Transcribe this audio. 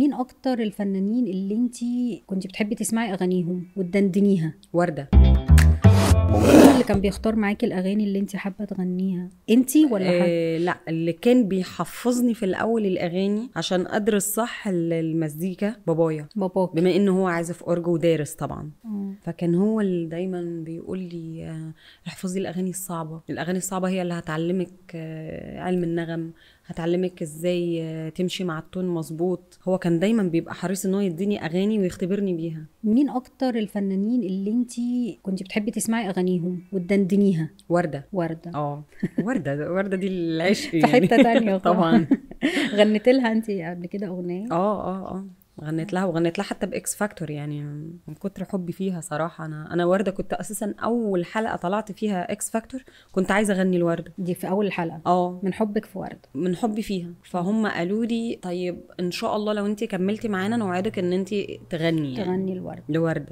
مين اكتر الفنانين اللي انتي كنتي بتحبي تسمعي اغانيهم وتدندنيها؟ وردة. مين اللي كان بيختار معاكي الاغاني اللي انتي حابه تغنيها، انتي ولا حد؟ لا، اللي كان بيحفظني في الاول الاغاني عشان ادرس صح المزيكا بابايا، باباك. بما انه هو عازف اورج ودارس طبعا. آه. فكان هو اللي دايما بيقول لي احفظي الاغاني الصعبه، الاغاني الصعبه هي اللي هتعلمك علم النغم، هتعلمك ازاي تمشي مع التون مظبوط. هو كان دايما بيبقى حريص ان هو يديني اغاني ويختبرني بيها. مين اكتر الفنانين اللي انتي كنتي بتحبي تسمعي اغانيهم وتدندنيها؟ وردة. وردة. وردة دي العشق في يعني. حتة تانية طبعا. غنت لها انتي قبل كده اغنية؟ اه غنيت لها، وغنيت لها حتى باكس فاكتور، يعني من كتر حبي فيها صراحه. انا ورده كنت اساسا اول حلقه طلعت فيها اكس فاكتور كنت عايزه اغني الورده. دي في اول الحلقة من حبك في وردة؟ من حبي فيها. فهم قالوا لي طيب ان شاء الله لو انت كملتي معانا نوعدك ان انت تغني، يعني تغني الورد. لورده.